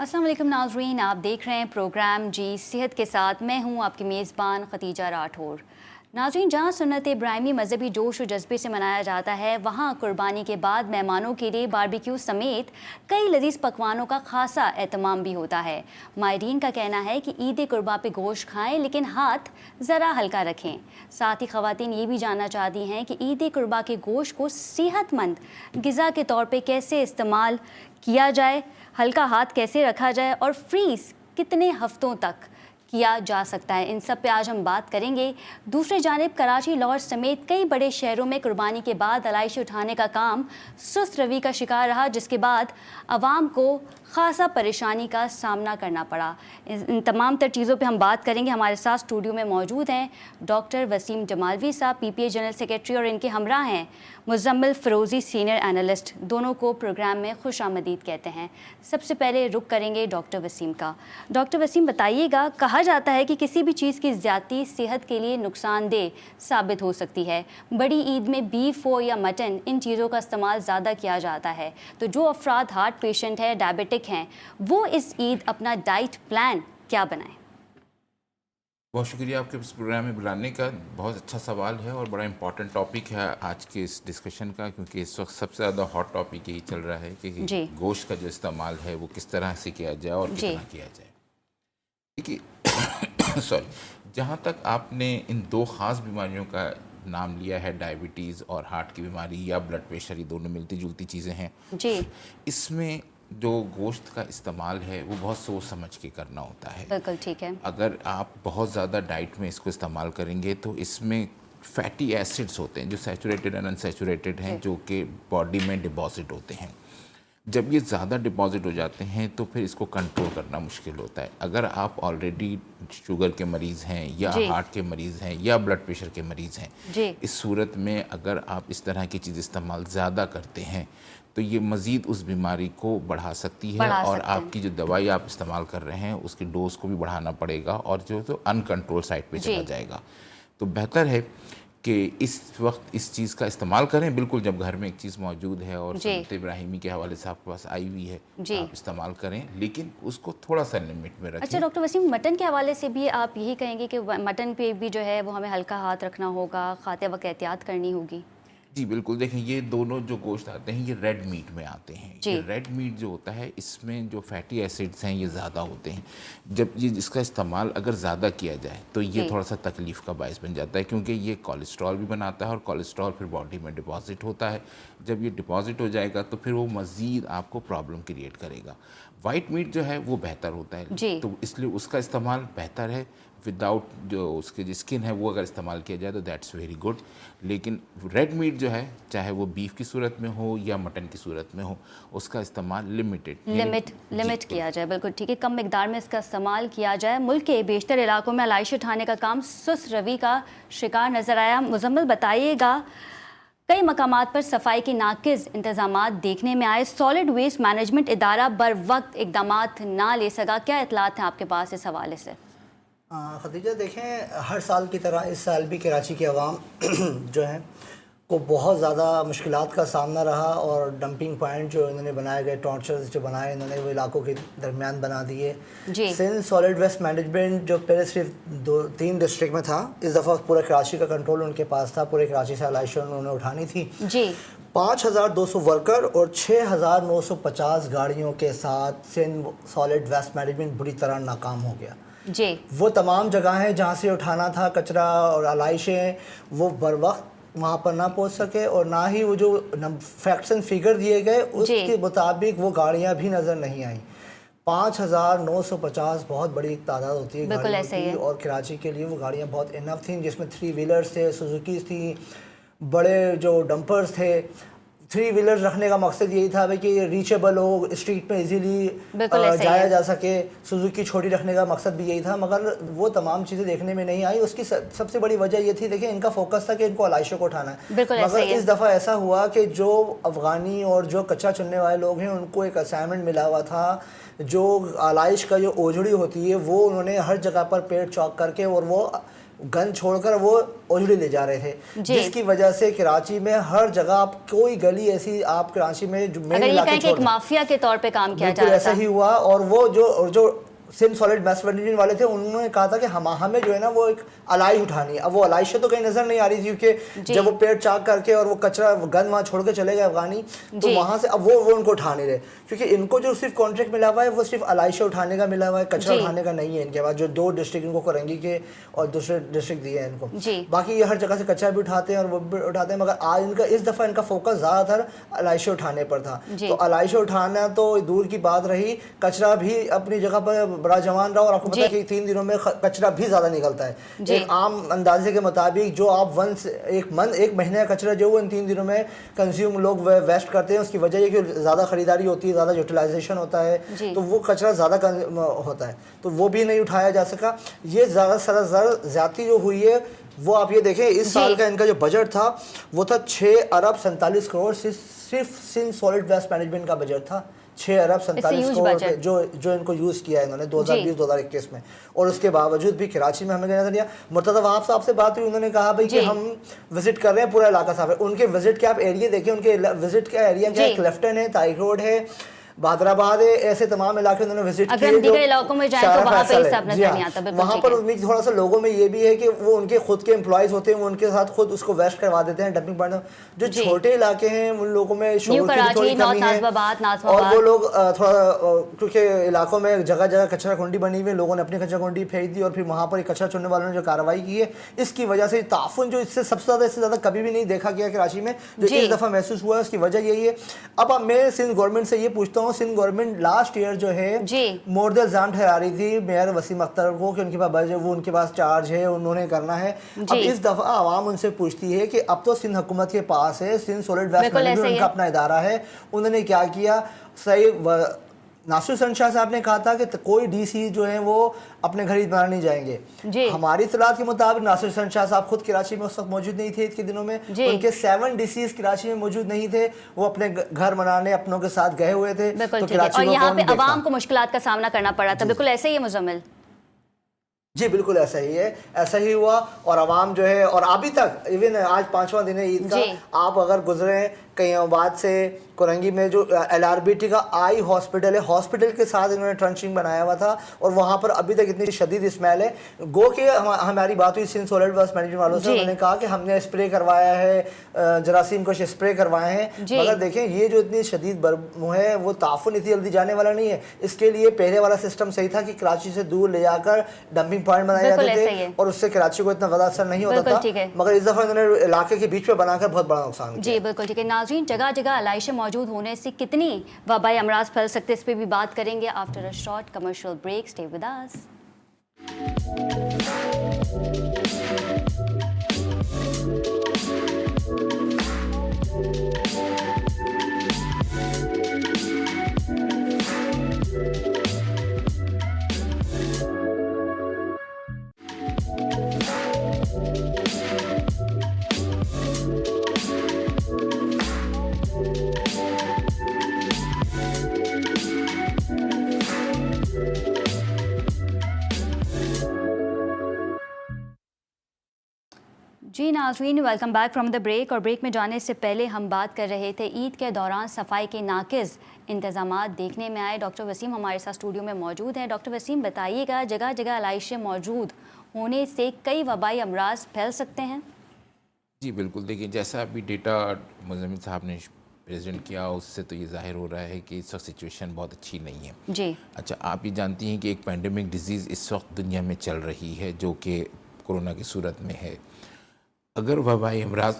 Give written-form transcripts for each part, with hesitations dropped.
अस्सलाम वालेकुम नाज़रीन, आप देख रहे हैं प्रोग्राम जी सेहत के साथ। मैं हूं आपकी मेज़बान खतीजा राठौर। नाज़रीन, जहां सुन्नत इब्राहिमी मजहबी जोश और जज्बे से मनाया जाता है, वहां कुर्बानी के बाद मेहमानों के लिए बारबेक्यू समेत कई लजीज पकवानों का खासा एहतमाम भी होता है। माहिरीन का कहना है कि ईद कुर्बा पे गोश्त खाएं, लेकिन हाथ ज़रा हल्का रखें। साथ ही ख़वातीन ये भी जानना चाहती हैं कि ईद कुर्बा के गोश्त को सेहतमंद ग़िज़ा के तौर पर कैसे इस्तेमाल किया जाए, हल्का हाथ कैसे रखा जाए और फ्रीज़ कितने हफ्तों तक किया जा सकता है। इन सब पे आज हम बात करेंगे। दूसरी जानिब कराची, लाहौर समेत कई बड़े शहरों में कुर्बानी के बाद अलाइशें उठाने का काम सुस्त रवि का शिकार रहा, जिसके बाद आवाम को ख़ासा परेशानी का सामना करना पड़ा। इन तमाम तर चीज़ों पे हम बात करेंगे। हमारे साथ स्टूडियो में मौजूद हैं डॉक्टर वसीम जमालवी साहब, PPA जनरल सेक्रेटरी, और इनके हमरा हैं मुज़म्मिल फ़रोज़ी, सीनियर एनालिस्ट। दोनों को प्रोग्राम में खुश आमदीद कहते हैं। सबसे पहले रुख करेंगे डॉक्टर वसीम का। डॉक्टर वसीम, बताइएगा, कहा जाता है कि किसी भी चीज़ की ज़्यादती सेहत के लिए नुकसानदेह साबित हो सकती है। बड़ी ईद में बीफ हो या मटन, इन चीज़ों का इस्तेमाल ज़्यादा किया जाता है। तो जो अफराद हार्ट पेशेंट है, डायबिटिक हैं, वो इस ईद अपना डाइट प्लान क्या बनाएं? बहुत शुक्रिया आपके इस प्रोग्राम में बुलाने का। बहुत अच्छा सवाल है और बड़ा इम्पॉर्टेंट टॉपिक है आज के इस डिस्कशन का, क्योंकि इस वक्त सबसे ज़्यादा हॉट टॉपिक यही चल रहा है कि गोश्त का जो इस्तेमाल है वो किस तरह से किया जाए और कितना किया जाए। देखिए सॉरी, जहाँ तक आपने इन दो ख़ास बीमारियों का नाम लिया है, डायबिटीज़ और हार्ट की बीमारी या ब्लड प्रेशर, ये दोनों मिलती जुलती चीज़ें हैं जी। इसमें जो गोश्त का इस्तेमाल है वो बहुत सोच समझ के करना होता है। बिल्कुल ठीक है। अगर आप बहुत ज़्यादा डाइट में इसको इस्तेमाल करेंगे तो इसमें फैटी एसिड्स होते हैं जो सैचुरेटेड एंड अनसैचुरेटेड हैं, जो कि बॉडी में डिपॉजिट होते हैं। जब ये ज़्यादा डिपॉजिट हो जाते हैं तो फिर इसको कंट्रोल करना मुश्किल होता है। अगर आप ऑलरेडी शुगर के मरीज़ हैं या हार्ट के मरीज़ हैं या ब्लड प्रेशर के मरीज़ हैं, इस सूरत में अगर आप इस तरह की चीज़ इस्तेमाल ज़्यादा करते हैं तो ये मज़ीद उस बीमारी को बढ़ा सकती है और आपकी जो दवाई आप इस्तेमाल कर रहे हैं उसकी डोज को भी बढ़ाना पड़ेगा और जो तो अनकंट्रोल साइड पे चला जाएगा। तो बेहतर है कि इस वक्त इस चीज़ का इस्तेमाल करें। बिल्कुल, जब घर में एक चीज़ मौजूद है और सुन्नत इब्राहिमी के हवाले से आपके पास आई हुई है, आप इस्तेमाल करें, लेकिन उसको थोड़ा सा लिमिट में रखें। अच्छा डॉक्टर वसीम, मटन के हवाले से भी आप यही कहेंगे कि मटन पे भी जो है वो हमें हल्का हाथ रखना होगा, खाते वक्त एहतियात करनी होगी? जी बिल्कुल। देखें, ये दोनों जो गोश्त आते हैं ये रेड मीट में आते हैं। ये रेड मीट जो होता है इसमें जो फैटी एसिड्स हैं ये ज़्यादा होते हैं। जब ये इसका इस्तेमाल अगर ज़्यादा किया जाए तो ये थोड़ा सा तकलीफ़ का बायस बन जाता है, क्योंकि ये कोलेस्ट्रॉल भी बनाता है और कोलेस्ट्रॉल फिर बॉडी में डिपॉजिट होता है। जब ये डिपॉजिट हो जाएगा तो फिर वो मज़ीद आपको प्रॉब्लम क्रिएट करेगा। वाइट मीट जो है वो बेहतर होता है, तो इसलिए उसका इस्तेमाल बेहतर है। विदाउट जो उसके जो स्किन है वो अगर इस्तेमाल किया जाए तो दैट्स वेरी गुड। लेकिन रेड मीट जो है, चाहे वो बीफ की सूरत में हो या मटन की सूरत में हो, उसका इस्तेमाल लिमिट किया जाए। बिल्कुल ठीक है, कम मिकदार में इसका इस्तेमाल किया जाए। मुल्क के बेशतर इलाकों में अलाइश उठाने का काम सुस्त रवि का शिकार नज़र आया। मुज़म्मिल, बताइएगा, कई मकामात पर सफाई के नाकिस इंतजामात देखने में आए। सॉलिड वेस्ट मैनेजमेंट इदारा बर वक्त इकदामात ना ले सका, क्या इतलात हैं आपके पास इस हवाले से? खदीजा, देखें, हर साल की तरह इस साल भी कराची की आवाम जो है को बहुत ज़्यादा मुश्किलात का सामना रहा और डंपिंग पॉइंट जो इन्होंने बनाए गए, टॉर्चर्स जो बनाए इन्होंने, वो इलाकों के दरमियान बना दिए। सिंध सॉलिड वेस्ट मैनेजमेंट जो पहले सिर्फ 2-3 डिस्ट्रिक्ट में था, इस दफ़ा पूरा कराची का कंट्रोल उनके पास था। पूरे कराची से अलाइशें उन्होंने उठानी थी। 5200 वर्कर और 6950 गाड़ियों के साथ सिंध सॉलिड वेस्ट मैनेजमेंट बुरी तरह नाकाम हो गया। वो तमाम जगहें जहाँ से उठाना था कचरा और आलाइशें, वो बर वक्त वहाँ पर ना पहुँच सके और ना ही वो जो फैक्ट्स एंड फिगर दिए गए उसके मुताबिक वो गाड़ियाँ भी नज़र नहीं आई। 5950 बहुत बड़ी तादाद होती है गाड़ियों की, और कराची के लिए वो गाड़ियाँ बहुत इनफ थी, जिसमें 3 व्हीलर्स थे, सुजुकी थी, बड़े जो डंपर्स थे। 3 व्हीलर्स रखने का मकसद यही था भाई कि रीचेबल हो, स्ट्रीट में इजीली जाया जा सके। सुजुकी छोटी रखने का मकसद भी यही था, मगर वो तमाम चीज़ें देखने में नहीं आई। उसकी सबसे बड़ी वजह ये थी, देखिए, इनका फोकस था कि इनको अलाइशों को उठाना है, मगर इस दफ़ा ऐसा हुआ कि जो अफ़गानी और जो कच्चा चुनने वाले लोग हैं उनको एक असाइनमेंट मिला हुआ था। जो आलाइश का जो ओझड़ी होती है वो उन्होंने हर जगह पर पेड़ चौक करके और वो गन छोड़कर वो ओझड़ी ले जा रहे थे, जिसकी वजह से कराची में हर जगह आप कोई गली ऐसी आप कराची में जो मेन इलाके एक माफिया के तौर पे काम किया जा रहा था, ऐसा ही हुआ। और वो जो सिंध सॉलिड मैस्टरमाइंड वाले थे, उन्होंने कहा था कि हमें जो है ना वो एक अलाइश उठानी है। अब वो अलाइश तो कहीं नजर नहीं आ रही थी, क्योंकि जब वो पेड़ चाक करके और वो कचरा गन वहाँ छोड़ के चले गए अफगानी, तो वहाँ से अब वो उनको उठा नहीं रहे, क्योंकि इनको जो सिर्फ कॉन्ट्रैक्ट मिला हुआ है वो सिर्फ अलाइश उठाने का मिला हुआ है, कचरा उठाने का नहीं है इनके पास। जो 2 डिस्ट्रिक्ट इनको कोरंगी के और दूसरे डिस्ट्रिक्ट दिए हैं इनको, बाकी ये हर जगह से कचरा भी उठाते हैं और वो भी उठाते हैं, मगर आज इनका इस दफ़ा इनका फोकस ज़्यादातर अलाइश उठाने पर था। तो अलाइश उठाना तो दूर की बात रही, कचरा भी अपनी जगह पर बड़ा जवान रहा। और आपको पता है कि 3 दिनों में कचरा भी ज्यादा निकलता है। एक आम अंदाजे के मुताबिक जो आप एक महीने का कचरा जो वो इन 3 दिनों में कंज्यूम लोग वेस्ट करते हैं, उसकी वजह ये कि ज़्यादा खरीदारी होती है, ज़्यादा यूटिलाइजेशन होता है, तो वो कचरा ज़्यादा होता है, तो वो भी नहीं उठाया जा सका। ये ज़्यादा ज़्यादती जो हुई है वो आप ये देखें, इस साल का इनका जो बजट था वो था 6 अरब 47 करोड़, सिर्फ सिंध सॉलिड वेस्ट मैनेजमेंट का बजट था। 6 अरब 47 करोड़ जो इनको यूज़ किया है इन्होंने 2020-2021 में। और उसके बावजूद भी कराची में हमें नजर दिया। मुर्तज़ा वहाब साहब से बात हुई, उन्होंने कहा भाई कि हम विजिट कर रहे हैं, पूरा इलाका साफ है। उनके विजिट के आप एरिया देखिए, उनके विजिट का एरिया क्या है, क्लिफ्टन है, ताइक रोड है, बादराबाद है, ऐसे तमाम इलाके उन्होंने विजिट किए। अगर दीगर इलाकों में जाएं तो वहाँ पे सब नजर नहीं आता। वहाँ पर उम्मीद थोड़ा सा लोगों में ये भी है कि वो उनके खुद के एम्प्लॉयज होते हैं, वो उनके साथ खुद उसको वेस्ट करवा देते हैं डंपिंग पॉइंट। जो छोटे इलाके हैं उन लोगों में शोर की थोड़ी कमी है, और वो लोग थोड़ा क्योंकि इलाकों में जगह जगह कचरा कुंडी बनी हुई है, लोगों ने अपनी कचरा कुंडी फेंक दी और फिर वहाँ पर कचरा चुनने वालों ने जो कार्रवाई की है, इसकी वजह से ताफुन जो इससे सबसे ज़्यादा कभी भी नहीं देखा गया कराची में, जो इस दफ़ा महसूस हुआ है, उसकी वजह यही है। अब मैं सिंध गवर्नमेंट से ये पूछता हूँ, सिंध गवर्नमेंट लास्ट ईयर जो है मोर्द इल्जाम ठहरा रही थी मेयर वसीम अख्तर को कि उनके पास वो उनके पास चार्ज है, उन्होंने करना है। अब इस दफा आवाम उनसे पूछती है कि अब तो सिंध हुकूमत के पास है, सिंध सॉलिड वेस्ट मैनेजमेंट उनका अपना इदारा है, उन्होंने क्या किया। सही नासिर हुसैन शाह साहब ने कहा था कि कोई डीसी जो है वो अपने घर ईद मनाने नहीं जाएंगे। हमारी इत्तलात के मुताबिक नासिर हुसैन शाह साहब खुद कराची में उस वक्त मौजूद नहीं थे ईद के दिनों में, उनके 7 डीसीज कराची में मौजूद नहीं थे, वो अपने घर मनाने अपनों के साथ गए हुए थे। तो कराची और यहाँ पे अवाम को मुश्किलात का सामना करना पड़ा था। बिल्कुल ऐसे ही है मुजम्मिल जी, बिल्कुल ऐसा ही है, ऐसा ही हुआ। और आवाम जो है, और अभी तक इवन आज 5वां दिन है ईद का, आप अगर गुजरे कहीं आबाद से कोरंगी में जो LRBT का आई हॉस्पिटल है, हॉस्पिटल के साथ इन्होंने ट्रंचिंग बनाया हुआ था, और वहाँ पर अभी तक इतनी शदीद स्मेल है। गो के हमारी बात हुई सिंध सॉलिड वेस्ट मैनेजमेंट वालों से, उन्होंने कहा कि हमने स्प्रे करवाया है, जरासीम को स्प्रे करवाए हैं, मगर देखें ये जो इतनी शदीद बदबू है वो ताफुन इतनी जल्दी जाने वाला नहीं है। इसके लिए पहले वाला सिस्टम सही था कि कराची से दूर ले जाकर डंपिंग पॉइंट बनाए जाते थे और उससे कराची को इतना ज़्यादा असर नहीं होता था, मगर इस दफ़ा इन्होंने इलाके के बीच में बनाकर बहुत बड़ा नुकसान किया। जी बिल्कुल ठीक है। नाज़रीन, जगह जगह अलाइशें मौजूद होने से कितनी वबाई अमराज फैल सकते हैं, इस पर भी बात करेंगे after a short commercial break. Stay with us. जी नाज़रीन, welcome back from the break. और ब्रेक में जाने से पहले हम बात कर रहे थे ईद के दौरान सफाई के नाकिस इंतज़ामात देखने में आए। डॉक्टर वसीम हमारे साथ स्टूडियो में मौजूद हैं। डॉक्टर वसीम, बताइएगा, जगह जगह अलाइशें मौजूद होने से कई वबाई अमराज फैल सकते हैं? जी बिल्कुल, देखिए जैसा अभी डेटा मुज़म्मिल साहब ने प्रेजेंट किया, उससे तो ये जाहिर हो रहा है कि इस वक्त सिचुएशन बहुत अच्छी नहीं है। जी अच्छा, आप ये जानती हैं कि एक पैंडेमिक डिजीज़ इस वक्त दुनिया में चल रही है जो कि कोरोना की सूरत में है। अगर वबाई अमराज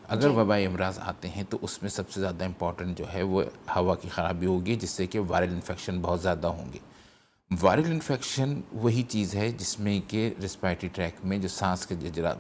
अगर वबाई अमराज आते हैं तो उसमें सबसे ज़्यादा इम्पॉर्टेंट जो है वो हवा की ख़राबी होगी, जिससे कि वायरल इन्फेक्शन बहुत ज़्यादा होंगे। वायरल इन्फेक्शन वही चीज़ है जिसमें कि रिस्पायरेटरी ट्रैक में जो सांस के जजरा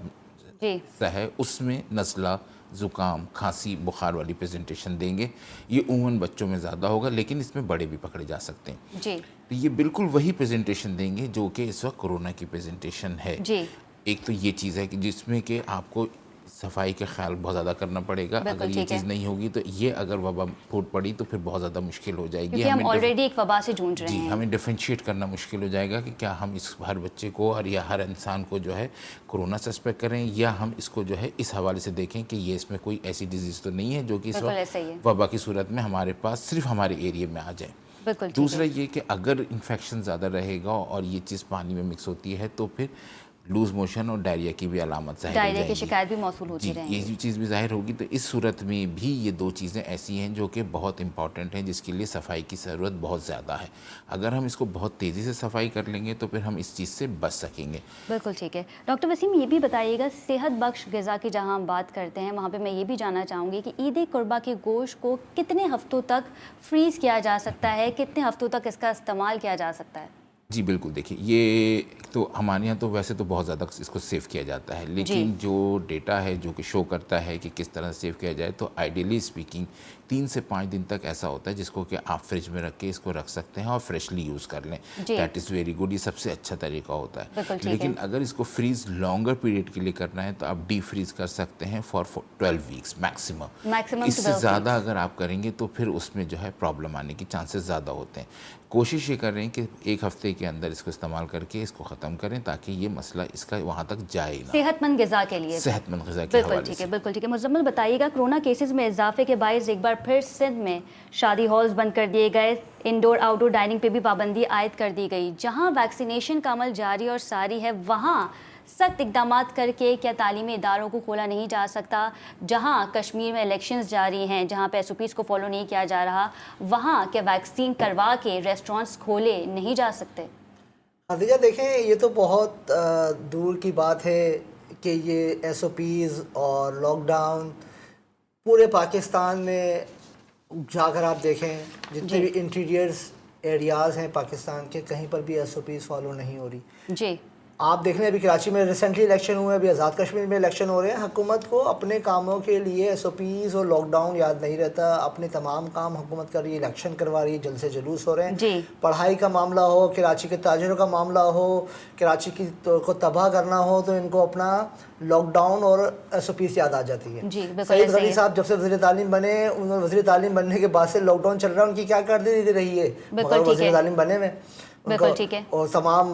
है उसमें नज़ला, ज़ुकाम, खांसी, बुखार वाली प्रेजेंटेशन देंगे। ये उमूमन बच्चों में ज़्यादा होगा, लेकिन इसमें बड़े भी पकड़े जा सकते हैं। जी, तो ये बिल्कुल वही प्रेजेंटेशन देंगे जो कि इस वक्त कोरोना की प्रेजेंटेशन है। जी। एक तो ये चीज़ है कि जिसमें कि आपको सफाई का ख्याल बहुत ज़्यादा करना पड़ेगा। बिल्कुल, अगर ये ठीक है। चीज़ नहीं होगी तो ये अगर वबा फूट पड़ी तो फिर बहुत ज़्यादा मुश्किल हो जाएगी। क्योंकि हम ऑलरेडी एक वबा से जूझ रहे जी, हैं। हमें डिफरेंशिएट करना मुश्किल हो जाएगा कि क्या हम इस हर बच्चे को और या हर इंसान को जो है कोरोना सस्पेक्ट करें, या हम इसको जो है इस हवाले से देखें कि ये इसमें कोई ऐसी डिजीज़ तो नहीं है जो कि इस बिल्कुल ऐसा ही है। वक्त वबा की सूरत में हमारे पास सिर्फ हमारे एरिया में आ जाए। बिल्कुल ठीक दूसरा है। ये कि अगर इन्फेक्शन ज़्यादा रहेगा और ये चीज़ पानी में मिक्स होती है तो फिर लूज मोशन और डायरिया की भी अलामत ज़ाहिर हो डायरिया की जाएगी। शिकायत भी मौसूल होती जी, रहेंगी। ये चीज़ भी ज़ाहिर होगी। तो इस सूरत में भी ये दो चीज़ें ऐसी हैं जो कि बहुत इंपॉर्टेंट हैं, जिसके लिए सफाई की ज़रूरत बहुत ज़्यादा है। अगर हम इसको बहुत तेज़ी से सफाई कर लेंगे तो फिर हम इस चीज़ से बच सकेंगे। बिल्कुल ठीक है। डॉक्टर वसीम, ये भी बताइएगा, सेहत बख्श ग़िज़ा की जहाँ हम बात करते हैं वहाँ पे मैं ये भी जानना चाहूँगी कि ईद कुर्बा के गोश्त को कितने हफ्तों तक फ्रीज़ किया जा सकता है, कितने हफ्तों तक इसका इस्तेमाल किया जा सकता है? जी बिल्कुल, देखिए ये तो हमारे यहाँ तो वैसे तो बहुत ज़्यादा इसको सेव किया जाता है, लेकिन जो डेटा है जो कि शो करता है कि किस तरह सेव किया जाए, तो आइडियली स्पीकिंग 3 से 5 दिन तक ऐसा होता है जिसको कि आप फ्रिज में रख के इसको रख सकते हैं और फ्रेशली यूज़ कर लें। दैट इज़ वेरी गुड, ये सबसे अच्छा तरीका होता है। लेकिन अगर इसको फ्रीज़ लॉन्गर पीरियड के लिए करना है तो आप डीप फ्रीज़ कर सकते हैं फॉर 12 वीक्स मैक्सिमम। इससे ज़्यादा अगर आप करेंगे तो फिर उसमें जो है प्रॉब्लम आने की चांसेस ज़्यादा होते हैं। कोशिश ये कर रहे हैं कि 1 हफ्ते के अंदर इसको इस्तेमाल करके इसको ख़त्म करें ताकि ये मसला इसका वहाँ तक जाए ना। सेहतमंद ग़िज़ा के लिए, सेहतमंद ग़िज़ा के बिल्कुल हवाले ठीक से। है, बिल्कुल ठीक है। मुज़म्मिल बताइएगा, कोरोना केसेस में इजाफे के बायस एक बार फिर सिंध में शादी हॉल्स बंद कर दिए गए, इंडोर आउटडोर डाइनिंग पे भी पाबंदी आयद कर दी गई। जहाँ वैक्सीनेशन का अमल जारी और सारी है, वहाँ सख्त इकदाम करके क्या तालीमी इदारों को खोला नहीं जा सकता? जहाँ कश्मीर में इलेक्शंस जारी हैं, जहाँ पे SOPs को फॉलो नहीं किया जा रहा, वहाँ क्या वैक्सीन करवा के रेस्टोरेंट्स खोले नहीं जा सकते? खदीजा, देखें ये तो बहुत दूर की बात है कि ये SOPs और लॉकडाउन पूरे पाकिस्तान में जाकर आप देखें, जितने भी इंटीरियर्स एरियाज़ हैं पाकिस्तान के, कहीं पर भी SOPs फॉलो नहीं हो रही। जी, आप देख लें, अभी कराची में रिसेंटली इलेक्शन हुए, अभी आज़ाद कश्मीर में इलेक्शन हो रहे हैं। हुकूमत को अपने कामों के लिए SOPs और लॉकडाउन याद नहीं रहता, अपने तमाम काम हुकूमत कर रही है, इलेक्शन करवा रही है, जल्द से जुलूस हो रहे हैं। जी। पढ़ाई का मामला हो, कराची के ताजिरों का मामला हो, कराची की को तबाह करना हो, तो इनको अपना लॉकडाउन और SOPs याद आ जाती है। जी, बिल्कुल सईद ऐसे ही गनी है। साहब जब से वज़ीर तालीम बने, उन्होंने वज़ीर तालीम बनने के बाद से लॉकडाउन चल रहा है, उनकी क्या कारकर्दगी रही है, मगर ठीक है। वज़ीर तालीम बने में बिल्कुल ठीक है। और तमाम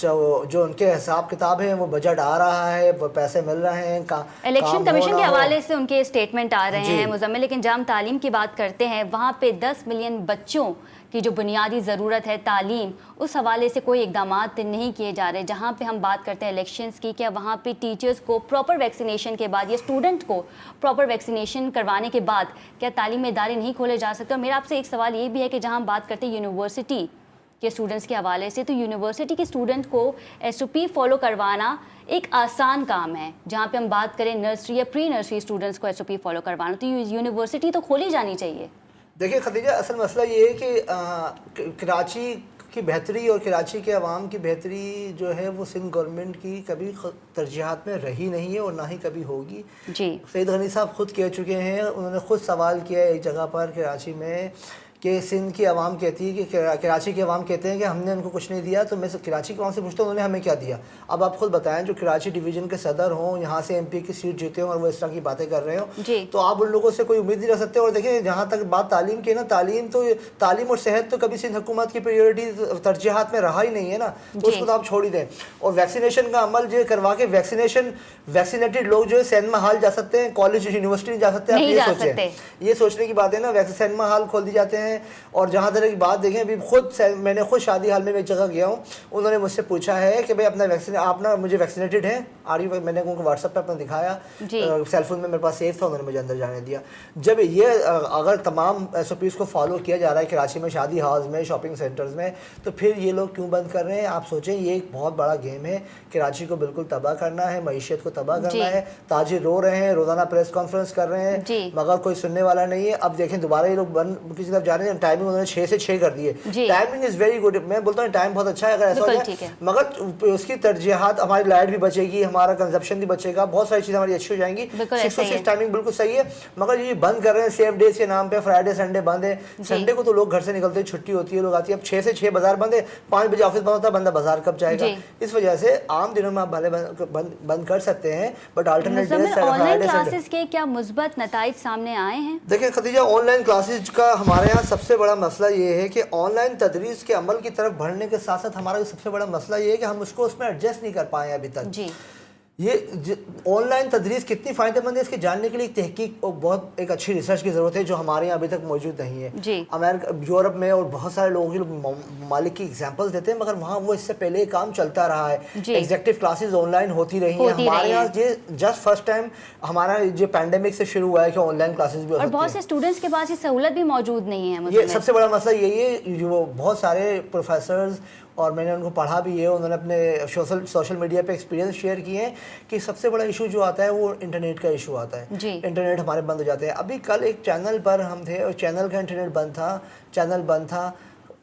जो उनके हिसाब किताब हैं, वो बजट आ रहा है, वो पैसे मिल रहे हैं, इलेक्शन कमीशन के हवाले से उनके स्टेटमेंट आ रहे हैं मुज़म्मिल। लेकिन जब हम तालीम की बात करते हैं, वहाँ पे 10 मिलियन बच्चों की जो बुनियादी ज़रूरत है तालीम, उस हवाले से कोई इकदाम नहीं किए जा रहे। जहाँ पे हम बात करते हैं इलेक्शंस की, क्या वहाँ पे टीचर्स को प्रॉपर वैक्सीनेशन के बाद या स्टूडेंट को प्रॉपर वैक्सीनेशन करवाने के बाद क्या तालीमी इदारे नहीं खोले जा सकते? और मेरा आपसे एक सवाल ये भी है कि जहाँ हम बात करते हैं यूनिवर्सिटी के स्टूडेंट्स के हवाले से, तो यूनिवर्सिटी के स्टूडेंट को SOP फॉलो करवाना एक आसान काम है। जहाँ पे हम बात करें नर्सरी या प्री नर्सरी स्टूडेंट्स को SOP फॉलो करवाना, तो यूनिवर्सिटी तो खोली जानी चाहिए। देखिए खदीजा, असल मसला ये है कि कराची की बेहतरी और कराची के अवाम की बेहतरी जो है वो सिंध गवर्नमेंट की कभी तरजीहात में रही नहीं है और ना ही कभी होगी। जी, सईद गनी साहब खुद कह चुके हैं, उन्होंने खुद सवाल किया एक जगह पर कराची में कि सिंध की आवाम कहती है कि कराची के अवाम कहते हैं कि हमने उनको कुछ नहीं दिया। तो मैं कराची के अवाम से पूछता हूँ, उन्होंने हमें क्या दिया? अब आप खुद बताएं, जो कराची डिवीज़न के सदर हों, यहाँ से MP की सीट जीते हों और वो इस तरह की बातें कर रहे हो, तो आप उन लोगों से कोई उम्मीद नहीं रख सकते। और देखिए, जहाँ तक बात तालीम की ना, तालीम और सेहत तो कभी सिंध हुकूमत की प्रायोरिटी तरजीहात में रहा ही नहीं है ना, तो उसको तो आप छोड़ ही दें। और वैक्सीनेशन का अमल जो करवा के वैक्सीनेटेड लोग जो है सिनेमा हॉल जा सकते हैं, कॉलेज यूनिवर्सिटी नहीं जा सकते। आप ये सोचें, ये सोचने की बात है ना। सिनेमा हॉल खोल दी जाते हैं। और जहाँ तरह की बात देखें, अभी मैंने खुद शादी हाल में एक जगह गया हूँ, उन्होंने मुझसे पूछा है कि भाई अपना वैक्सीन, आप ना मुझे वैक्सीनेटेड है आर यू? मैंने उनको व्हाट्सएप पर अपना दिखाया, सेलफोन में मेरे पास सेफ था, उन्होंने मुझे अंदर जाने दिया। जब ये अगर तमाम SOPs को फॉलो किया जा रहा है कराची में शादी हाउस में, शॉपिंग सेंटर्स में, तो फिर ये लोग क्यों बंद कर रहे हैं? आप सोचें, ये एक बहुत बड़ा गेम है, कराची को बिल्कुल तबाह करना है, मईशत को तबाह करना है। ताजिर रो रहे हैं, रोज़ाना प्रेस कॉन्फ्रेंस कर रहे हैं, मगर कोई सुनने वाला नहीं है। अब देखें, दोबारा ये लोग बंद की तरफ जा रहे हैं। मैंने टाइमिंग उन्होंने 6 से 6 कर दी जी। है। टाइमिंग इज़ वेरी गुड, मैं बोलता हूँ टाइम बहुत अच्छा है अगर ऐसा हो बिल्कुल ठीक जाए, है। मगर उसकी तरजीहात, हमारी लाइट भी बचेगी, हमारा कंजप्शन भी बचेगा, बहुत सारी चीज़ें हमारी अच्छी हो जाएंगी। बिल्कुल 6 ऐसा to ही है। 6 टाइमिंग बिल्कुल सही है, मगर ये बंद कर रहे हैं सेफ डेज के नाम पे, फ्राइडे संडे बंद है। संडे को तो लोग घर से निकलते हैं, छुट्टी होती है, लोग आती है। अब 6 से 6 बाजार बंद है, 5 बजे ऑफिस बंद होता है, बंदा बाजार कब जाएगा? जी। इस वजह से आम दिनों में आप भले बंद कर सकते हैं, but alternate days online Friday Sunday. Classes के क्या मुस्बत नताइज सामने आए हैं? देखिए खदीजा, ऑनलाइन क्लासेज का हमारे यहाँ सबसे बड़ा मसला ये है कि ऑनलाइन तदरीस के अमल की तरफ बढ़ने के साथ साथ हमारा सबसे बड़ा मसला ये है कि हम उसको उसमें एडजस्ट नहीं कर पाए अभी तक। जी। ये ऑनलाइन तदरीस कितनी फ़ायदेमंद है इसके जानने के लिए तहकीक और बहुत एक अच्छी रिसर्च की ज़रूरत है, जो हमारे यहाँ अभी तक मौजूद नहीं है। जी। अमेरिका, यूरोप में और बहुत सारे लोगों के ममालिक की एग्जांपल्स देते हैं, मगर वहाँ वो इससे पहले ही काम चलता रहा है। एग्जेक्टिव क्लासेस ऑनलाइन होती रही हैं। हमारे यहाँ ये जस्ट फर्स्ट टाइम हमारा जो पैंडेमिक से शुरू हुआ है कि ऑनलाइन क्लासेस भी हो सकती और बहुत हैं। से स्टूडेंट्स के पास ये सहूलत भी मौजूद नहीं है। ये सबसे बड़ा मसला यही है, जो बहुत सारे प्रोफेसर्स और मैंने उनको पढ़ा भी है, उन्होंने अपने सोशल मीडिया पे एक्सपीरियंस शेयर किए हैं कि सबसे बड़ा इशू जो आता है वो इंटरनेट का इशू आता है। इंटरनेट हमारे बंद हो जाते हैं। अभी कल एक चैनल पर हम थे और चैनल का इंटरनेट बंद था, चैनल बंद था,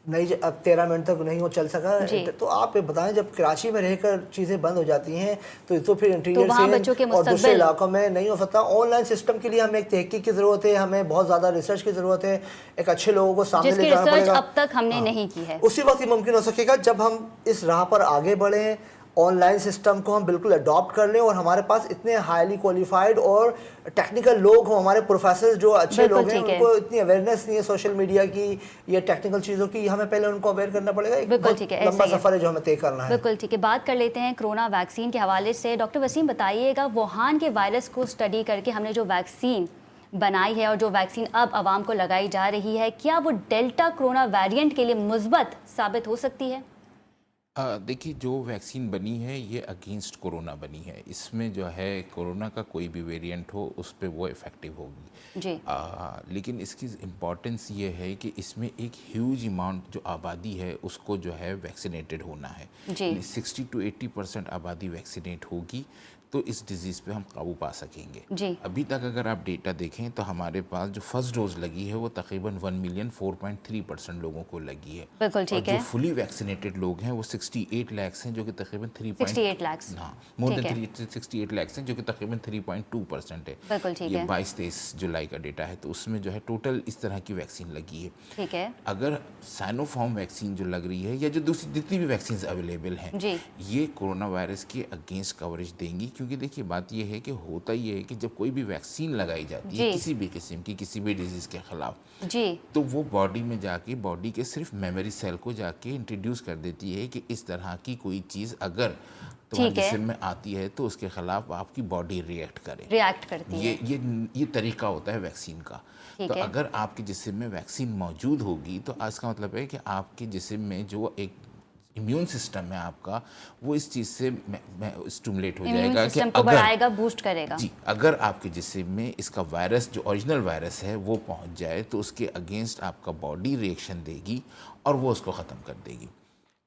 नहीं, अब 13 मिनट तक नहीं वो चल सका। तो आप बताएं, जब कराची में रहकर चीज़ें बंद हो जाती हैं तो फिर इंटीरियर से और दूसरे इलाकों में नहीं हो सकता। ऑनलाइन सिस्टम के लिए हमें एक तहकीक की ज़रूरत है, हमें बहुत ज़्यादा रिसर्च की ज़रूरत है, एक अच्छे लोगों को सामने लेकर आना पड़ेगा। अब तक हमने नहीं की है। उसी वक्त ही मुमकिन हो सकेगा जब हम इस राह पर आगे बढ़ें, ऑनलाइन सिस्टम को हम बिल्कुल अडॉप्ट कर लें और हमारे पास इतने हाईली क्वालिफाइड और टेक्निकल लोग हों, हमारे प्रोफेसर जो अच्छे लोग हैं, उनको इतनी अवेयरनेस नहीं है सोशल मीडिया की या टेक्निकल चीज़ों की, हमें पहले उनको अवेयर करना पड़ेगा। एक बहुत लंबा सफ़र है जो हमें तय करना है। बिल्कुल ठीक है। बात कर लेते हैं कोरोना वैक्सीन के हवाले से। डॉक्टर वसीम बताइएगा, वुहान के वायरस को स्टडी करके हमने जो वैक्सीन बनाई है और जो वैक्सीन अब आवाम को लगाई जा रही है, क्या वो डेल्टा कोरोना वेरिएंट के लिए मुस्बत साबित हो सकती है? देखिए, जो वैक्सीन बनी है ये अगेंस्ट कोरोना बनी है। इसमें जो है कोरोना का कोई भी वेरिएंट हो उस पर वो इफ़ेक्टिव होगी जी। लेकिन इसकी इम्पॉर्टेंस ये है कि इसमें एक ह्यूज अमाउंट जो आबादी है उसको जो है वैक्सीनेटेड होना है। 60 to 80% आबादी वैक्सीनेट होगी तो इस डिज़ीज़ पे हम काबू पा सकेंगे। जी। अभी तक अगर आप डेटा देखें तो हमारे पास जो फर्स्ट डोज लगी है वो तकरीबन 1,04.3% लोगों को लगी है। बिल्कुल ठीक है। जो फुली वैक्सीनेटेड लोग हैं वो 68 लाख हैं, जो कि तकरीबन 68 लाख, हाँ, मोर देन 68 लाख हैं, जो कि तकरीबन 3.2% है। बिल्कुल ठीक है। ये 22-23 जुलाई का डेटा है, तो उसमें जो है टोटल इस तरह की वैक्सीन लगी है। ठीक है। अगर साइनोफार्म वैक्सीन जो लग रही है या जो दूसरी जितनी भी वैक्सीन अवेलेबल हैं, ये कोरोना वायरस के अगेंस्ट कवरेज देंगी। क्योंकि देखिए, बात ये है कि होता ये है कि जब कोई भी वैक्सीन लगाई जाती है किसी भी किस्म की, किसी भी डिजीज़ के खिलाफ जी, तो वो बॉडी में जाके बॉडी के सिर्फ मेमोरी सेल को जाके इंट्रोड्यूस कर देती है कि इस तरह की कोई चीज़ अगर तुम्हारे जिस्म में आती है तो उसके खिलाफ आपकी बॉडी रिएक्ट करती है। ये तरीका होता है वैक्सीन का। तो अगर आपके जिस्म में वैक्सीन मौजूद होगी तो इसका मतलब है कि आपके जिस्म में जो एक इम्यून सिस्टम है आपका, वो इस चीज़ से स्टिमुलेट हो जाएगा कि को बढ़ाएगा, बूस्ट करेगा। जी, अगर आपके जिस्म में इसका वायरस जो ओरिजिनल वायरस है वो पहुंच जाए तो उसके अगेंस्ट आपका बॉडी रिएक्शन देगी और वो उसको ख़त्म कर देगी।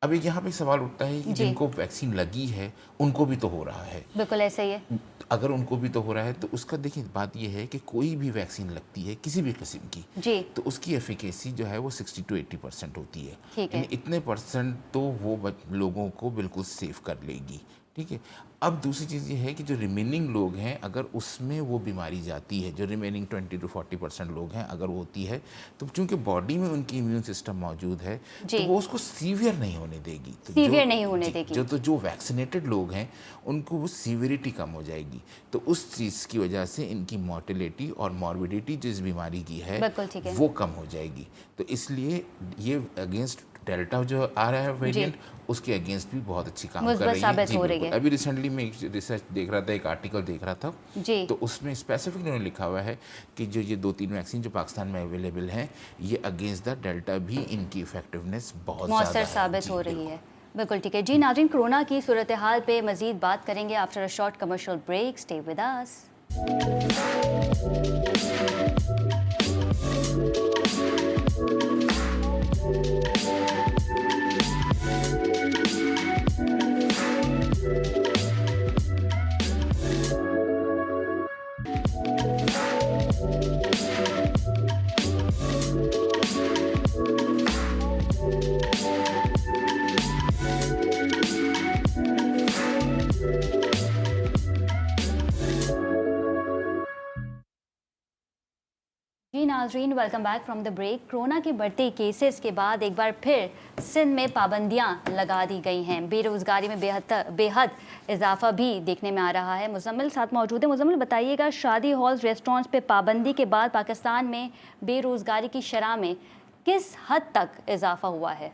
अब एक यहाँ पे सवाल उठता है कि जिनको वैक्सीन लगी है उनको भी तो हो रहा है। बिल्कुल ऐसा ही है। अगर उनको भी तो हो रहा है तो उसका देखिए, बात यह है कि कोई भी वैक्सीन लगती है किसी भी किस्म की जी, तो उसकी एफिकेसी जो है वो 60 to 80% होती है। ठीक है। इतने परसेंट तो वो लोगों को बिल्कुल सेफ कर लेगी। ठीक है। अब दूसरी चीज़ ये है कि जो रिमेनिंग लोग हैं, अगर उसमें वो बीमारी जाती है, जो रिमेनिंग 20 to 40% लोग हैं, अगर वो होती है तो चूंकि बॉडी में उनकी इम्यून सिस्टम मौजूद है तो वो उसको सीवियर नहीं होने देगी। तो सीवियर नहीं होने देगी। जो वैक्सीनेटेड लोग हैं उनको वो सीवियरिटी कम हो जाएगी। तो उस चीज़ की वजह से इनकी मॉर्टेलिटी और मॉर्बिडिटी जो इस बीमारी की है वो कम हो जाएगी। तो इसलिए ये अगेंस्ट डेल्टा जो आ रहा है वेरिएंट, उसके अगेंस्ट भी बहुत अच्छी काम कर रही है। जी, अभी रिसेंटली मैं एक रिसर्च देख रहा था, एक आर्टिकल देख रहा था जी, तो उसमें स्पेसिफिक उन्होंने लिखा हुआ है कि जो ये 2-3 वैक्सीन जो पाकिस्तान में अवेलेबल हैं, ये अगेंस्ट द डेल्टा भी इनकी इफेक्टिवनेस बहुत ज़्यादा साबित हो रही है। बिल्कुल ठीक है जी। नाज़रीन, कोरोना की सूरत हाल पे मज़ीद बात करेंगे after a short commercial break. Stay with us. जी नाजरीन, welcome back from the break. Corona के बढ़ते केसेस के बाद एक बार फिर सिंध में पाबंदियां लगा दी गई हैं। बेरोज़गारी में बेहद इजाफा भी देखने में आ रहा है। मुजम्मिल साथ मौजूद है। मुजम्मिल, बताइएगा, शादी हॉल्स, रेस्टोरेंट्स पे पाबंदी के बाद पाकिस्तान में बेरोज़गारी की शरह में किस हद तक इजाफा हुआ है?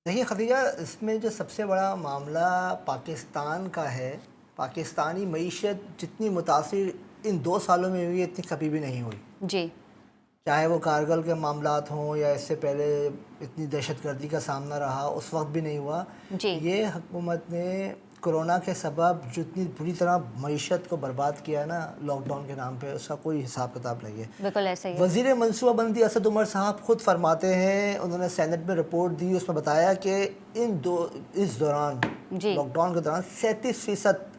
देखिए खदीजा, इसमें जो सबसे बड़ा मामला पाकिस्तान का है, पाकिस्तानी मईशत जितनी मुतासिर इन 2 सालों में हुई इतनी कभी भी नहीं हुई। जी, चाहे वो कारगिल के मामलात हों या इससे पहले इतनी दहशतगर्दी का सामना रहा, उस वक्त भी नहीं हुआ। जी। ये हुकूमत ने कोरोना के सबब जितनी बुरी तरह मईशत को बर्बाद किया है ना लॉकडाउन के नाम पे, उसका कोई हिसाब किताब नहीं है। बिल्कुल ऐसे ही है। वज़ीर मनसूबाबंदी असद उमर साहब खुद फरमाते हैं, उन्होंने सेनेट में रिपोर्ट दी, उसमें बताया कि इस दौरान, लॉकडाउन के दौरान 37%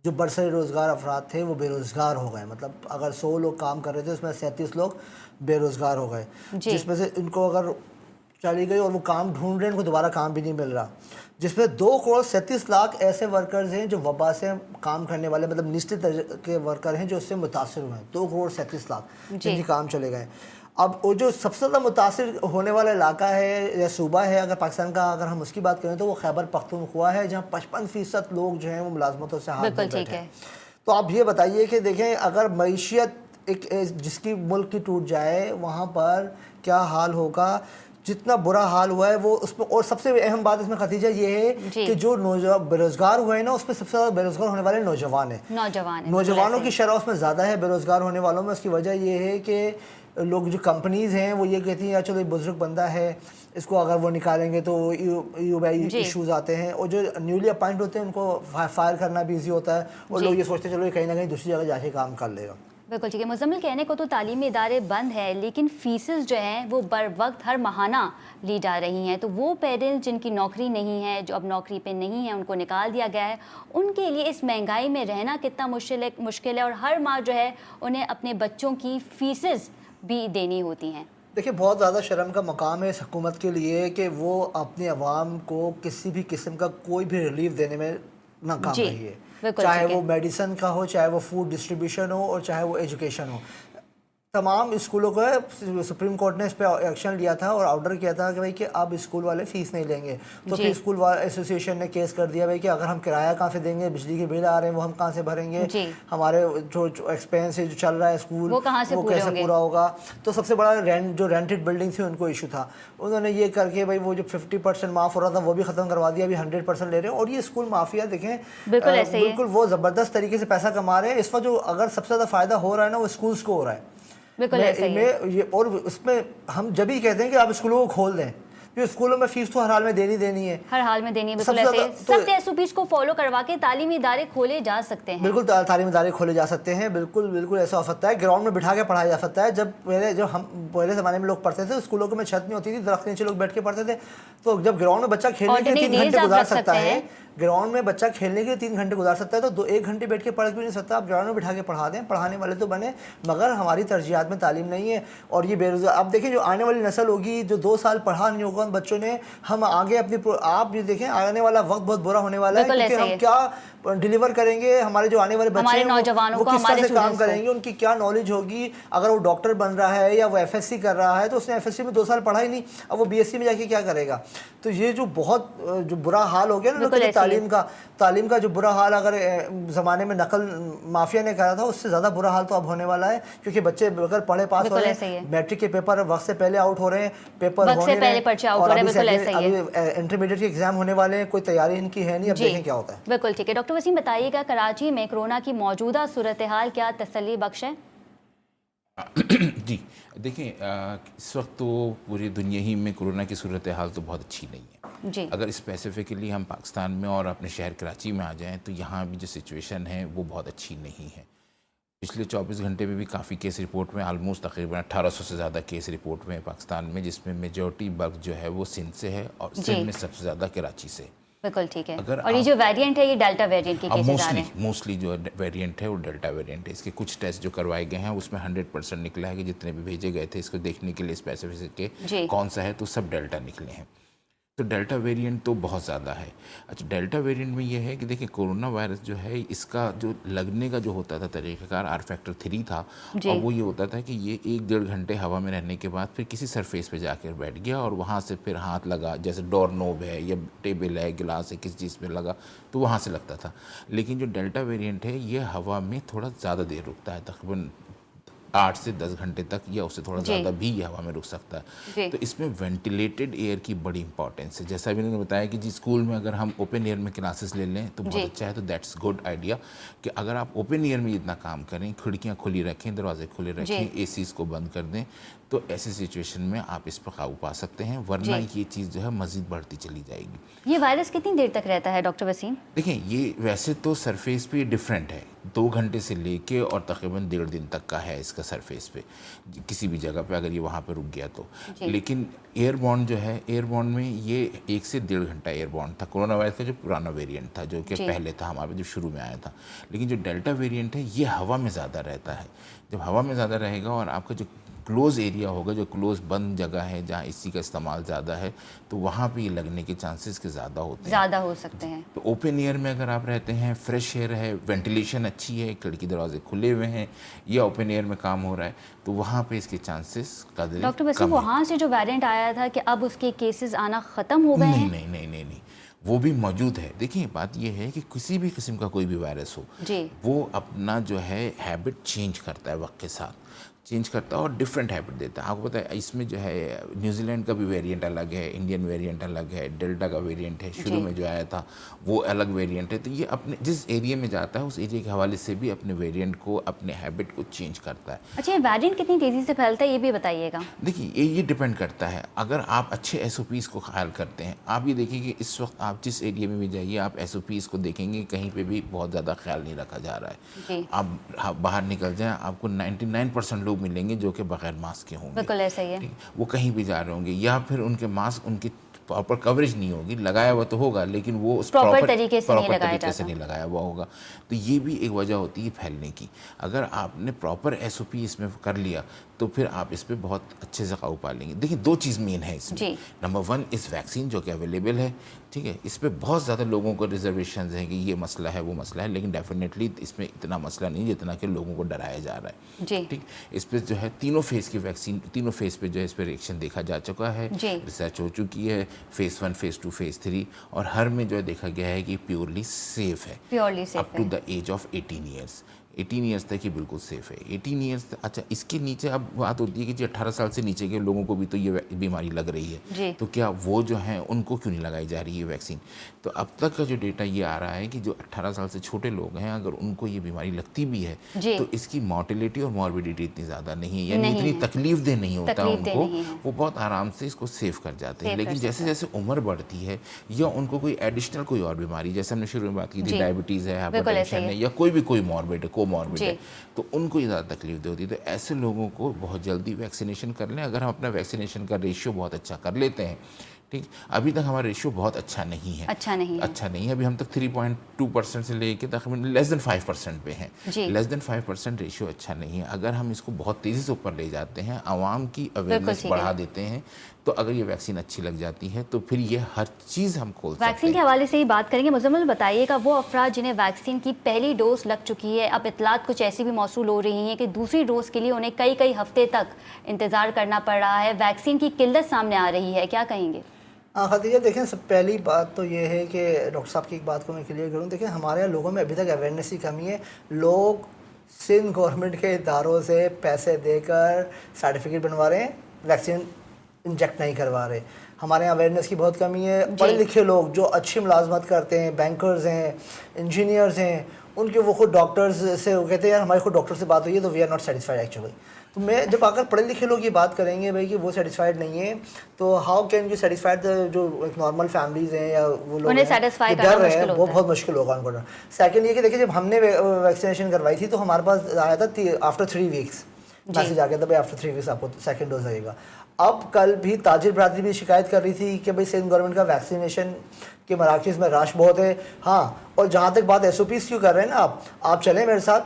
जो बरसरी रोज़गार अफराद थे वो बेरोज़गार हो गए। मतलब अगर 100 लोग काम कर रहे थे उसमें 37 लोग बेरोज़गार हो गए, जिसमें से इनको अगर चली गई और वो काम ढूंढ रहे हैं, इनको दोबारा काम भी नहीं मिल रहा। जिसमें 2 करोड़ 37 लाख ऐसे वर्कर्स हैं जो वबा से काम करने वाले, मतलब निश्चित दर्जे के वर्कर हैं जो उससे मुतासिर हुए हैं। 2 करोड़ 37 लाख जिनके काम चले गए। अब वो जो सबसे ज़्यादा मुतासिर होने वाला इलाका है या सूबा है अगर पाकिस्तान का, अगर हम उसकी बात करें तो वो खैबर पख्तूनख्वा है, जहाँ 55% लोग जो हैं वो मुलाजमतों से हाथ धो बैठे हैं। तो आप ये बताइए कि देखें, अगर मईशियत एक जिसकी मुल्क की टूट जाए वहाँ पर क्या हाल होगा। जितना बुरा हाल हुआ है वो उसमें, और सबसे अहम बात इसमें खतीजा ये है कि जो बेरोज़गार हुए हैं ना, उसमें सबसे ज़्यादा बेरोज़गार होने वाले नौजवान हैं। नौजवानों की शरह उसमें ज़्यादा है बेरोज़गार होने वालों में। उसकी वजह ये है कि लोग, जो कंपनीज़ हैं वो ये कहती हैं यार चलो ये बुजुर्ग बंदा है, इसको अगर वो निकालेंगे तो इशूज़ आते हैं, और जो न्यूली अपॉइंट होते हैं उनको फायर करना भी ईजी होता है, और लोग ये सोचते हैं चलो ये कहीं ना कहीं दूसरी जगह जाके काम कर लेगा। बिल्कुल ठीक है। मुजम्मिल, कहने को तो तालीमी इदारे बंद है, लेकिन फीसेस जो हैं वो बर वक्त हर माहाना ली जा रही हैं। तो वो पेरेंट्स जिनकी नौकरी नहीं है, जो अब नौकरी पे नहीं है, उनको निकाल दिया गया है, उनके लिए इस महंगाई में रहना कितना मुश्किल है, और हर माह जो है उन्हें अपने बच्चों की फीसेस भी देनी होती हैं। देखिए, बहुत ज़्यादा शर्म का मकाम है इस हुकूमत के लिए कि वो अपनी आवाम को किसी भी किस्म का कोई भी रिलीफ देने में नाकाम रही है। चाहे वो मेडिसिन का हो, चाहे वो फूड डिस्ट्रीब्यूशन हो, और चाहे वो एजुकेशन हो। तमाम स्कूलों को सुप्रीम कोर्ट ने इस पर एक्शन लिया था और ऑर्डर किया था कि भाई कि अब स्कूल वाले फ़ीस नहीं लेंगे। तो फिर स्कूल एसोसिएशन ने केस कर दिया भाई कि अगर हम किराया कहाँ से देंगे, बिजली के बिल आ रहे हैं वो हम कहाँ से भरेंगे, हमारे जो एक्सपेंस जो चल रहा है स्कूल वो कैसे पूरा होगा। तो सबसे बड़ा जो रेंटेड बिल्डिंग थी उनको इशू था। उन्होंने ये करके भाई वो जो 50% माफ़ हो रहा था वो भी ख़त्म करवा दिया, अभी 100% ले रहे हैं। और ये स्कूल माफिया देखें, बिल्कुल वो ज़बरदस्त तरीके से पैसा कमा रहे हैं। इस वक्त जो अगर सबसे ज़्यादा फ़ायदा हो रहा है ना वो स्कूल्स को हो रहा है। ये और उसमें हम जब ही कहते हैं कि आप स्कूलों को खोल दें, जो स्कूलों में फीस तो हर हाल में देनी है, हर हाल में देनी है। बिल्कुल ऐसे सब एसओपीज को फॉलो करवा के तालीमी इदारे खोले जा सकते हैं। बिल्कुल तालीमी इदारे खोले जा सकते हैं, बिल्कुल ऐसा हो सकता है। ग्राउंड में बिठा के पढ़ाया जा सकता है। जब हम पहले ज़माने में लोग पढ़ते थे स्कूलों में छत नहीं होती थी, दरख्त नीचे लोग बैठ के पढ़ते थे। तो जब ग्राउंड में बच्चा खेलने के 3 घंटे गुजार सकता है, ग्राउंड में बच्चा खेलने के लिए 3 घंटे गुजार सकता है, तो 1 घंटे बैठ के पढ़ भी नहीं सकता। आप ग्राउंड में बिठा के पढ़ा दें, पढ़ाने वाले तो बने, मगर हमारी तरजीहात में तालीम नहीं है। और ये बेरोजगार, अब देखिए जो आने वाली नस्ल होगी, जो 2 साल पढ़ा नहीं होगा उन बच्चों ने, हम आगे आप ये देखें आने वाला वक्त बहुत बुरा होने वाला है, क्योंकि हम क्या डिलीवर करेंगे, हमारे जो आने वाले बच्चे हैं वो किस तरह से काम करेंगे, उनकी क्या नॉलेज होगी। अगर वो डॉक्टर बन रहा है या वो FSC कर रहा है तो उसने FSC में 2 साल पढ़ा ही नहीं, अब वो BSc में जाके क्या करेगा। तो ये जो बहुत जो बुरा हाल हो गया ना तालीम का जो बुरा हाल अगर ज़माने में नकल माफिया ने करा था, उससे ज़्यादा बुरा हाल तो अब होने वाला है। क्योंकि बच्चे अगर पढ़े पास हो रहे हैं, मैट्रिक के पेपर वक्त से पहले आउट हो रहे हैं, पेपर होने रहे हैं, और अभी इंटरमीडिएट के एग्जाम होने वाले हैं, कोई तैयारी इनकी है नहीं। अब देखें क्या होता है। बिल्कुल ठीक है। डॉक्टर वसीम, बताइएगा कराची में कोरोना की मौजूदा सूरत हाल क्या तसल्ली बख्श है? जी देखिए, इस वक्त तो पूरी दुनिया ही में कोरोना की सूरत हाल तो बहुत अच्छी नहीं है जी। अगर स्पेसिफिकली हम पाकिस्तान में और अपने शहर कराची में आ जाएं तो यहाँ भी जो सिचुएशन है वो बहुत अच्छी नहीं है। पिछले 24 घंटे में भी काफ़ी केस रिपोर्ट में, ऑलमोस्ट तकरीबन 1800 से ज़्यादा केस रिपोर्ट में पाकिस्तान में, जिसमें मेजॉरिटी बग जो है वो सिंध से है और सिंध में सबसे ज़्यादा कराची से। बिल्कुल ठीक है। और ये जो वेरिएंट है ये डेल्टा वेरिएंट की केसेस आ रहे हैं। मोस्टली जो वेरिएंट है वो डेल्टा वेरिएंट है। इसके कुछ टेस्ट जो करवाए गए हैं उसमें 100% निकला है कि जितने भी भेजे गए थे इसको देखने के लिए स्पेसिफिक के कौन सा है, तो सब डेल्टा निकले हैं। तो डेल्टा वेरिएंट तो बहुत ज़्यादा है। अच्छा, डेल्टा वेरिएंट में ये है कि देखिए कोरोना वायरस जो है इसका जो लगने का जो होता था तरीक़ाकार आर फैक्टर 3 था, और वो ये होता था कि ये 1-1.5 घंटे हवा में रहने के बाद फिर किसी सरफेस पे जाकर बैठ गया और वहाँ से फिर हाथ लगा, जैसे डोर नोब है या टेबल है, गिलास है, किसी चीज़ पे लगा तो वहाँ से लगता था। लेकिन जो डेल्टा वेरिएंट है ये हवा में थोड़ा ज़्यादा देर रुकता है, तकरीबन 8 से 10 घंटे तक, या उससे थोड़ा ज़्यादा भी ये हवा में रुक सकता है। तो इसमें वेंटिलेटेड एयर की बड़ी इंपॉर्टेंस है। जैसा भी उन्होंने बताया कि जी स्कूल में अगर हम ओपन एयर में क्लासेस ले लें तो बहुत अच्छा है, तो दैट्स गुड आइडिया कि अगर आप ओपन एयर में इतना काम करें, खिड़कियाँ खुली रखें, दरवाजे खुले रखें, एसीज़ को बंद कर दें, तो ऐसी सिचुएशन में आप इस पर काबू पा सकते हैं, वरना ये चीज़ जो है मज़ीद बढ़ती चली जाएगी। ये वायरस कितनी देर तक रहता है डॉक्टर वसीम? देखिए ये वैसे तो सरफेस पे डिफरेंट है, 2 घंटे से लेके और तकरीबन 1.5 दिन तक का है इसका सरफेस पे, किसी भी जगह पे अगर ये वहाँ पे रुक गया तो। लेकिन एयरबॉर्न जो है, एयरबॉर्न में ये 1 से 1.5 घंटा एयरबॉर्न था कोरोना वायरस का जो पुराना वेरिएंट था, जो कि पहले था हमारे जो शुरू में आया था। लेकिन जो डेल्टा वेरिएंट है ये हवा में ज़्यादा रहता है। जब हवा में ज़्यादा रहेगा और आपका जो क्लोज़ एरिया होगा, जो क्लोज़ बंद जगह है जहाँ एसी का इस्तेमाल ज़्यादा है, तो वहाँ पे ये लगने के चांसेस के ज़्यादा होते हैं, ज़्यादा हो सकते हैं। तो ओपन एयर में अगर आप रहते हैं, फ्रेश एयर है, वेंटिलेशन अच्छी है, खिड़की दरवाजे खुले हुए हैं, या ओपन एयर में काम हो रहा है, तो वहाँ पे इसके चांसेस कदर डॉक्टर वसीम, वहाँ से जो वेरिएंट आया था कि अब उसके केसेस आना ख़त्म हो गए हैं? नहीं, वो भी मौजूद है। देखिए बात ये है कि किसी भी किस्म का कोई भी वायरस हो, वो अपना जो है हैबिट चेंज करता है, वक्त के साथ चेंज करता है और डिफरेंट हैबिट देता है। आपको पता है इसमें जो है न्यूजीलैंड का भी वेरिएंट अलग है, इंडियन वेरिएंट अलग है, डेल्टा का वेरिएंट है, शुरू में जो आया था वो अलग वेरिएंट है। तो ये अपने जिस एरिया में जाता है उस एरिया के हवाले से भी अपने वेरिएंट को, अपने हैबिट को चेंज करता है। अच्छा, ये वेरिएंट कितनी तेज़ी से फैलता है ये भी बताइएगा। देखिए ये डिपेंड करता है, अगर आप अच्छे SOPs को ख्याल करते हैं। आप ये देखिए कि इस वक्त आप जिस एरिया में भी जाइए, आप SOPs को देखेंगे कहीं पे भी बहुत ज़्यादा ख्याल नहीं रखा जा रहा है। आप बाहर निकल जाएं, आपको 99% लोग मिलेंगे जो कि बगैर मास्क के होंगे। बिल्कुल ऐसा ही है। वो कहीं भी जा रहे होंगे, या फिर उनके मास्क उनकी प्रॉपर कवरेज नहीं होगी, लगाया हुआ तो होगा लेकिन वो उस प्रॉपर तरीके से नहीं लगाया हुआ होगा। तो ये भी एक वजह होती है फैलने की। अगर आपने प्रॉपर SOP इसमें कर लिया तो फिर आप इस पर बहुत अच्छे से काबू पा लेंगे। देखिए 2 चीज़ मेन है इसमें। नंबर 1 इस वैक्सीन जो कि अवेलेबल है, ठीक है, इस पर बहुत ज़्यादा लोगों को रिजर्वेशन है कि ये मसला है वो मसला है, लेकिन डेफिनेटली इसमें इतना मसला नहीं जितना कि लोगों को डराया जा रहा है। ठीक, इस पर जो है तीनों फेज़ की वैक्सीन, तीनों फेज़ पे जो है इस पर रिएक्शन देखा जा चुका है, रिसर्च हो चुकी है, फेज़ 1, फेज़ 2, फेज़ 3, और हर में जो है देखा गया है कि प्योरली सेफ है, up to the age of 18 years. 18 years तक ही बिल्कुल सेफ है। 18 ईयर्स, अच्छा इसके नीचे अब बात होती है कि जी 18 साल से नीचे के लोगों को भी तो ये बीमारी लग रही है, तो क्या वो जो हैं उनको क्यों नहीं लगाई जा रही है वैक्सीन? तो अब तक का जो डेटा ये आ रहा है कि जो 18 साल से छोटे लोग हैं, अगर उनको ये बीमारी लगती भी है तो इसकी मॉर्टिलिटी और मॉर्बिडिटी इतनी ज़्यादा नहीं है, यानी इतनी तकलीफ दे नहीं होता उनको, वो बहुत आराम से इसको सेव कर जाते हैं। लेकिन जैसे जैसे उम्र बढ़ती है या उनको कोई एडिशनल कोई और बीमारी, जैसे हमने शुरू में बात की थी, डायबिटीज़ है, हाइपरटेंशन है, या कोई मॉर्बिड है, कोमॉर्बिड है, तो उनको ज़्यादा तकलीफ दे होती है। तो ऐसे लोगों को बहुत जल्दी वैक्सीनेशन कर लें। अगर हम अपना वैक्सीनेशन का रेशियो बहुत अच्छा कर लेते हैं, ठीक, अभी तक हमारा रेशियो बहुत अच्छा नहीं है, अच्छा नहीं है। अभी हम तक 3.2% से लेके तकरीबन लेस देन 5% पे हैं। लेस देन 5% रेशियो अच्छा नहीं है। अगर हम इसको बहुत तेज़ी से ऊपर ले जाते हैं, आवाम की अवेयरनेस बढ़ा देते हैं, तो अगर ये वैक्सीन अच्छी लग जाती है तो फिर ये हर चीज़ हम खोल सकते हैं। वैक्सीन के हवाले से ही बात करेंगे। मुज़म्मिल बताइएगा, वो अफराद जिन्हें वैक्सीन की पहली डोज लग चुकी है, अब इतलात कुछ ऐसी भी मौसूल हो रही हैं कि दूसरी डोज के लिए उन्हें कई हफ्ते तक इंतज़ार करना पड़ रहा है, वैक्सीन की किल्लत सामने आ रही है, क्या कहेंगे? खदीजा, देखें सब पहली बात तो ये है कि डॉक्टर साहब की एक बात को मैं क्लियर करूँ। देखें हमारे यहाँ लोगों में अभी तक अवेयरनेस की कमी है। लोग सिंध गवर्नमेंट के इदारों से पैसे देकर सर्टिफिकेट बनवा रहे हैं, वैक्सीन इंजेक्ट नहीं करवा रहे। हमारे यहाँ अवेयरनेस की बहुत कमी है। पढ़े लिखे लोग जो अच्छी मुलाजमत करते हैं, बैंकर्स हैं, इंजीनियर्स हैं, उनके वो खुद डॉक्टर्स से वो कहते हैं यार हमारी खुद डॉक्टर से बात हुई है तो we are not satisfied actually. तो मैं जब आकर पढ़े लिखे लोग ये बात करेंगे भाई कि वो सेटिस्फाइड नहीं है, तो हाउ कैन यू सेटिस्फाइड जो एक नॉर्मल फैमिलीज हैं या वो लोग डर रहे हैं, वो बहुत मुश्किल होगा उनको। सेकंड ये कि देखिए जब हमने वैक्सीनेशन करवाई थी तो हमारे पास आया था आफ्टर 3 वीक्स मैसेज आ गया था भाई आफ्टर 3 वीक्स आपको सेकंड डोज आएगा। अब कल भी ताजिर बरादरी भी शिकायत कर रही थी कि भाई सिंध गवर्नमेंट का वैक्सीनेशन के मराकज़ में रश बहुत है। हाँ, और जहाँ तक बात SOPs क्यों कर रहे हैं ना, आप चलें मेरे साथ,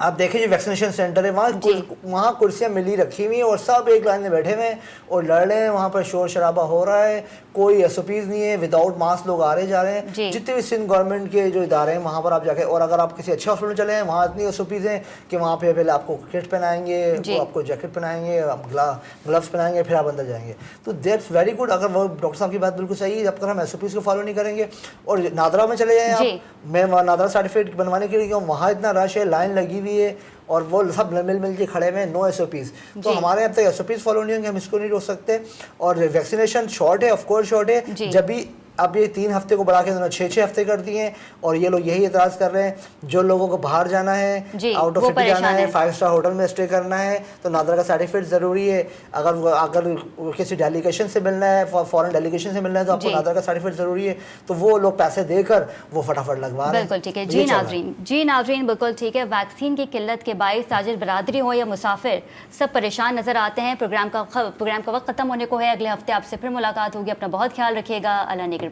आप देखें जो वैक्सीनेशन सेंटर है वहाँ कुर्सियाँ मिली रखी हुई हैं और सब एक लाइन में बैठे हुए हैं और लड़ रहे हैं, वहाँ पर शोर शराबा हो रहा है, कोई एसओपीज नहीं है, विदाउट मास्क लोग आ रहे जा रहे हैं। जितने भी सिंध गवर्नमेंट के जो इदारे हैं वहाँ पर आप जाके, और अगर आप किसी अच्छे हॉस्पिटल चले हैं वहाँ इतनी एसओपीज हैं कि वहाँ पे पहले आपको किट पहनाएंगे, वो आपको जैकेट पहनाएंगे, ग्लव्स पहनाएंगे, फिर आप अंदर जाएंगे। तो दैट्स वेरी गुड। अगर वो डॉक्टर साहब की बात बिल्कुल सही है, जब तक हम एसओपीज को फॉलो नहीं करेंगे। और नादरा में चले जाएँ आप, मैं नादरा सर्टिफिकेट बनवाने के लिए वहाँ इतना रश है, लाइन लगी हुई है और वो सब मिल के खड़े हुए, नो एसओपीज। तो हमारे यहाँ तक एसओपीज फॉलो नहीं होंगे, हम इसको नहीं रोक सकते। और वैक्सीनेशन शॉर्ट है, ऑफ कोर्स शॉर्ट है। जब भी अब ये 3 हफ्ते को बढ़ा के उन्होंने 6 हफ्ते कर दिए हैं और ये लोग यही एतराज़ कर रहे हैं जो लोगों को बाहर जाना है, आउट ऑफ सिटी जाना है, 5 स्टार होटल में स्टे करना है, तो नादरा का सर्टिफिकेट ज़रूरी है। अगर किसी डेलीगेशन से मिलना है, फॉरेन डेलीगेशन से मिलना है, तो आपको नादरा का सर्टिफिकेट ज़रूरी है। तो वो लोग पैसे देकर वो फटाफट लगवा रहे हैं। बिल्कुल ठीक है जी नाज़रीन, बिल्कुल ठीक है। वैक्सीन की किल्लत के बायस ताजिर बरादरी हो या मुसाफिर, सब परेशान नज़र आते हैं। प्रोग्राम का वक्त ख़त्म होने को है। अगले हफ्ते आपसे फिर मुलाकात होगी। अपना बहुत ख्याल रखिएगा। अल्लाह निगहबान।